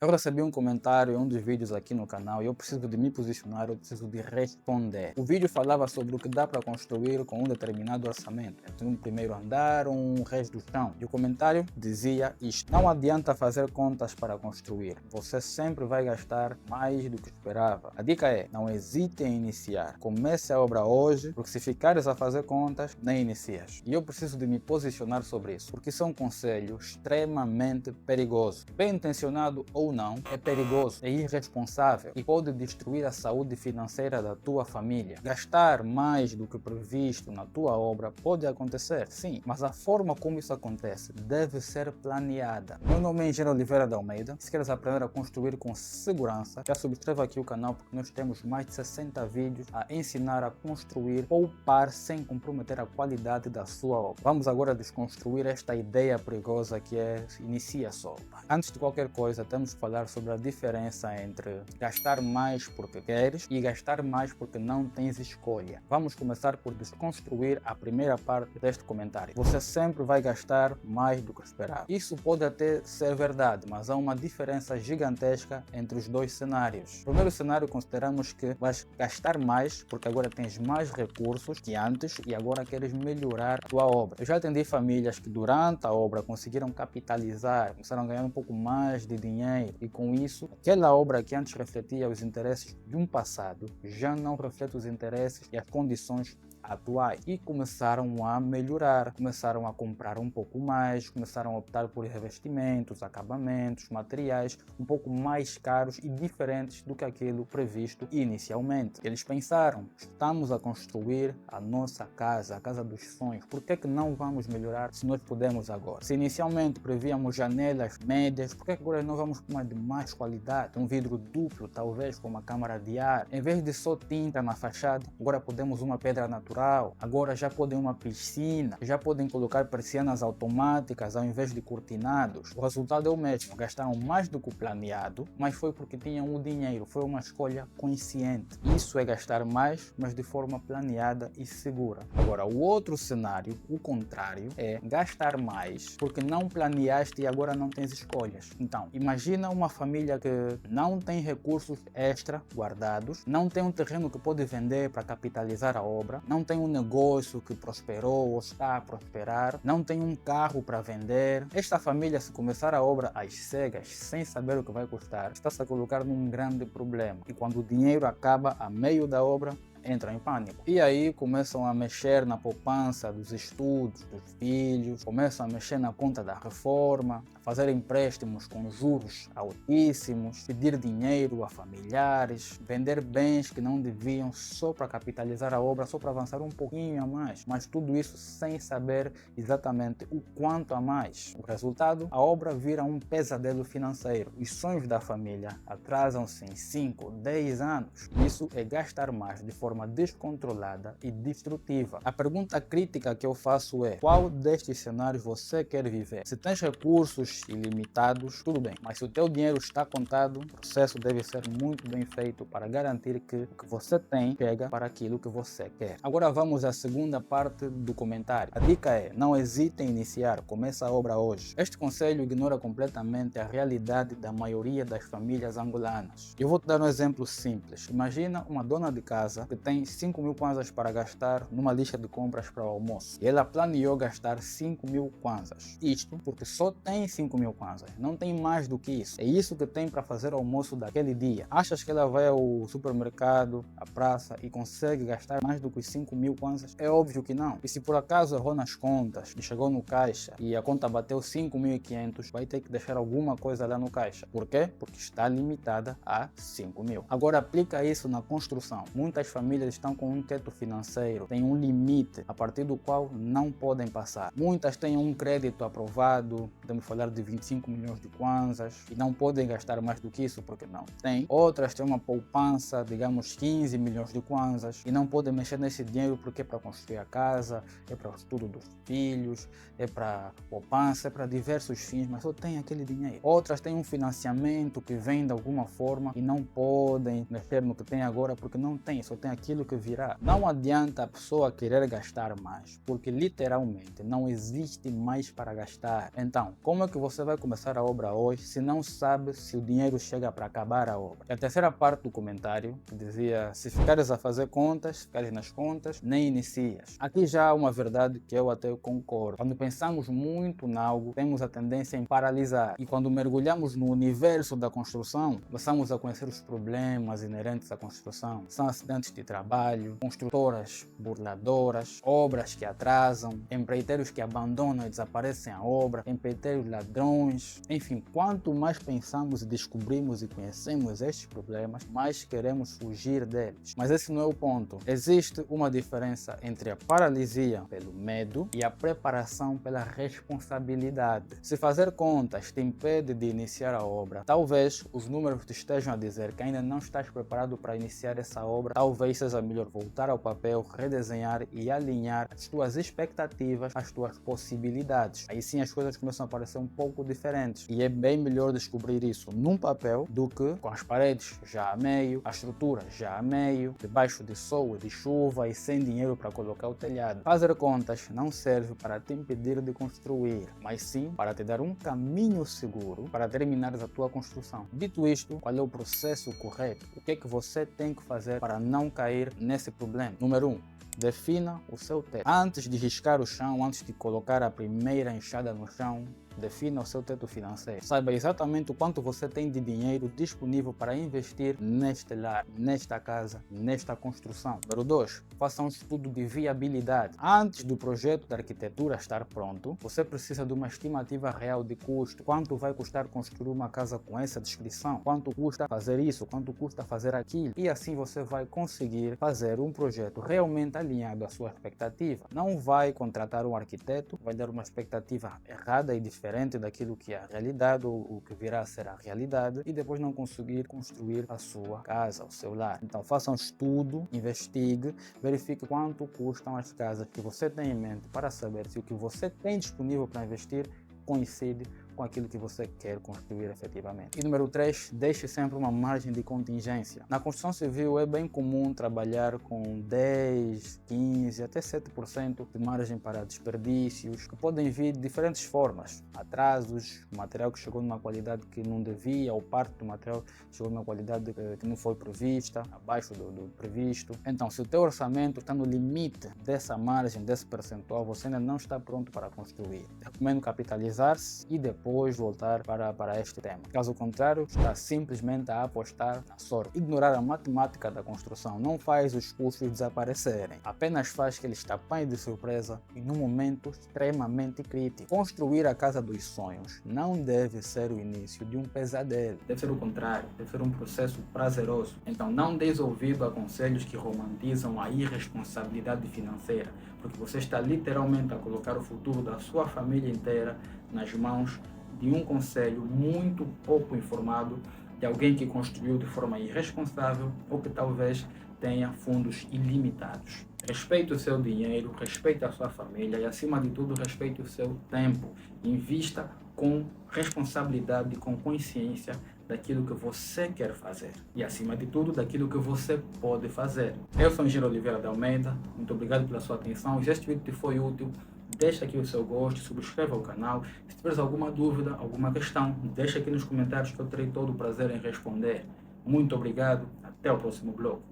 Eu recebi um comentário em um dos vídeos aqui no canal e eu preciso de me posicionar, eu preciso de responder. O vídeo falava sobre o que dá para construir com um determinado orçamento, entre um primeiro andar ou um resto do chão. E o comentário dizia isto: não adianta fazer contas para construir, você sempre vai gastar mais do que esperava. A dica é, não hesite em iniciar. Comece a obra hoje, porque se ficares a fazer contas, nem inicias. E eu preciso de me posicionar sobre isso, porque isso é um conselho extremamente perigoso. Bem intencionado ou não, é perigoso, é irresponsável e pode destruir a saúde financeira da tua família. Gastar mais do que previsto na tua obra pode acontecer, sim, mas a forma como isso acontece deve ser planeada. Meu nome é Engenheiro Oliveira de Almeida. Se queres aprender a construir com segurança, já subscreva aqui o canal, porque nós temos mais de 60 vídeos a ensinar a construir, poupar sem comprometer a qualidade da sua obra. Vamos agora desconstruir esta ideia perigosa que é inicia só. Antes de qualquer coisa, temos que falar sobre a diferença entre gastar mais porque queres e gastar mais porque não tens escolha. Vamos começar por desconstruir a primeira parte deste comentário. Você sempre vai gastar mais do que esperava. Isso pode até ser verdade, mas há uma diferença gigantesca entre os dois cenários. No primeiro cenário, consideramos que vais gastar mais porque agora tens mais recursos que antes e agora queres melhorar a tua obra. Eu já atendi famílias que durante a obra conseguiram capitalizar, começaram a ganhar um pouco mais de dinheiro e com isso, aquela obra que antes refletia os interesses de um passado já não reflete os interesses e as condições atuais e começaram a melhorar, começaram a comprar um pouco mais, começaram a optar por revestimentos, acabamentos, materiais um pouco mais caros e diferentes do que aquilo previsto inicialmente. Eles pensaram, estamos a construir a nossa casa, a casa dos sonhos, por que não vamos melhorar se nós podemos agora? Se inicialmente prevíamos janelas médias, por que agora não vamos com uma de mais qualidade? Um vidro duplo, talvez com uma câmara de ar, em vez de só tinta na fachada, agora podemos uma pedra natural. Agora já podem uma piscina, já podem colocar persianas automáticas ao invés de cortinados. O resultado é o mesmo, gastaram mais do que o planeado, mas foi porque tinham o dinheiro, foi uma escolha consciente. Isso é gastar mais, mas de forma planeada e segura. Agora, o outro cenário, o contrário, é gastar mais porque não planeaste e agora não tens escolhas. Então, imagina uma família que não tem recursos extra guardados, não tem um terreno que pode vender para capitalizar a obra, não tem um negócio que prosperou ou está a prosperar, não tem um carro para vender. Esta família, se começar a obra às cegas, sem saber o que vai custar, está-se a colocar num grande problema. E quando o dinheiro acaba a meio da obra, entram em pânico. E aí começam a mexer na poupança dos estudos dos filhos, começam a mexer na conta da reforma, a fazer empréstimos com juros altíssimos, pedir dinheiro a familiares, vender bens que não deviam só para capitalizar a obra, só para avançar um pouquinho a mais. Mas tudo isso sem saber exatamente o quanto a mais. O resultado, a obra vira um pesadelo financeiro. Os sonhos da família atrasam-se em 5, 10 anos. Isso é gastar mais de forma descontrolada e destrutiva. A pergunta crítica que eu faço é: qual destes cenários você quer viver? Se tens recursos ilimitados, tudo bem, mas se o teu dinheiro está contado, o processo deve ser muito bem feito para garantir que o que você tem chega para aquilo que você quer. Agora vamos à segunda parte do comentário. A dica é: não hesite em iniciar, começa a obra hoje. Este conselho ignora completamente a realidade da maioria das famílias angolanas. Eu vou te dar um exemplo simples. Imagina uma dona de casa que tem 5.000 kwanzas para gastar numa lista de compras para o almoço. E ela planeou gastar 5.000 kwanzas. Isto porque só tem 5.000 kwanzas, não tem mais do que isso. É isso que tem para fazer o almoço daquele dia. Achas que ela vai ao supermercado, à praça e consegue gastar mais do que os 5.000 kwanzas? É óbvio que não. E se por acaso errou nas contas e chegou no caixa e a conta bateu 5.500, vai ter que deixar alguma coisa lá no caixa. Por quê? Porque está limitada a 5.000. Agora aplica isso na construção. Muitas famílias estão com um teto financeiro, têm um limite a partir do qual não podem passar. Muitas têm um crédito aprovado, podemos falar de 25 milhões de kwanzas, e não podem gastar mais do que isso porque não têm. Outras têm uma poupança, digamos 15 milhões de kwanzas, e não podem mexer nesse dinheiro porque é para construir a casa, é para o estudo dos filhos, é para poupança, é para diversos fins, mas só tem aquele dinheiro. Outras têm um financiamento que vem de alguma forma e não podem mexer no que tem agora porque não tem, só tem aquele daquilo que virá. Não adianta a pessoa querer gastar mais, porque literalmente não existe mais para gastar. Então, como é que você vai começar a obra hoje se não sabe se o dinheiro chega para acabar a obra? E a terceira parte do comentário que dizia: se ficares a fazer contas, ficares nas contas, nem inicias. Aqui já há uma verdade que eu até concordo. Quando pensamos muito em algo, temos a tendência em paralisar. E quando mergulhamos no universo da construção, começamos a conhecer os problemas inerentes à construção. São acidentes de trabalho, construtoras burladoras, obras que atrasam, empreiteiros que abandonam e desaparecem a obra, empreiteiros ladrões. Enfim, quanto mais pensamos e descobrimos e conhecemos estes problemas, mais queremos fugir deles. Mas esse não é o ponto. Existe uma diferença entre a paralisia pelo medo e a preparação pela responsabilidade. Se fazer contas te impede de iniciar a obra, talvez os números te estejam a dizer que ainda não estás preparado para iniciar essa obra, talvez seja melhor voltar ao papel, redesenhar e alinhar as tuas expectativas às tuas possibilidades. Aí sim as coisas começam a parecer um pouco diferentes e é bem melhor descobrir isso num papel do que com as paredes já a meio, a estrutura já a meio, debaixo de sol e de chuva e sem dinheiro para colocar o telhado. Fazer contas não serve para te impedir de construir, mas sim para te dar um caminho seguro para terminares a tua construção. Dito isto, qual é o processo correto? O que é que você tem que fazer para não cair nesse problema? Número 1. Defina o seu teto. Antes de riscar o chão, antes de colocar a primeira enxada no chão, defina o seu teto financeiro. Saiba exatamente o quanto você tem de dinheiro disponível para investir neste lar, nesta casa, nesta construção. Número 2. Faça um estudo de viabilidade. Antes do projeto de arquitetura estar pronto, você precisa de uma estimativa real de custo. Quanto vai custar construir uma casa com essa descrição? Quanto custa fazer isso? Quanto custa fazer aquilo? E assim você vai conseguir fazer um projeto realmente alinhado à sua expectativa. Não vai contratar um arquiteto, vai dar uma expectativa errada e diferente daquilo que é a realidade ou o que virá a ser a realidade e depois não conseguir construir a sua casa, o seu lar. Então faça um estudo, investigue, verifique quanto custam as casas que você tem em mente para saber se o que você tem disponível para investir coincide com aquilo que você quer construir efetivamente. E número 3, deixe sempre uma margem de contingência. Na construção civil é bem comum trabalhar com 10, 15, até 7% de margem para desperdícios, que podem vir de diferentes formas. Atrasos, material que chegou numa qualidade que não devia, ou parte do material chegou numa qualidade que não foi prevista, abaixo do previsto. Então, se o teu orçamento está no limite dessa margem, desse percentual, você ainda não está pronto para construir. Recomendo capitalizar-se e depois voltar para este tema. Caso contrário, está simplesmente a apostar na sorte. Ignorar a matemática da construção não faz os custos desaparecerem, apenas faz que eles tapanhem de surpresa e num momento extremamente crítico. Construir a casa dos sonhos não deve ser o início de um pesadelo. Deve ser o contrário, deve ser um processo prazeroso. Então não deis ouvido a conselhos que romantizam a irresponsabilidade financeira, porque você está literalmente a colocar o futuro da sua família inteira nas mãos de um conselho muito pouco informado, de alguém que construiu de forma irresponsável ou que talvez tenha fundos ilimitados. Respeite o seu dinheiro, respeite a sua família e, acima de tudo, respeite o seu tempo. Invista com responsabilidade e com consciência daquilo que você quer fazer e, acima de tudo, daquilo que você pode fazer. Eu sou Engenheiro Oliveira de Almeida, muito obrigado pela sua atenção. Se este vídeo te foi útil, deixa aqui o seu gosto, subscreva o canal. Se tiveres alguma dúvida, alguma questão, deixa aqui nos comentários que eu terei todo o prazer em responder. Muito obrigado, até o próximo bloco.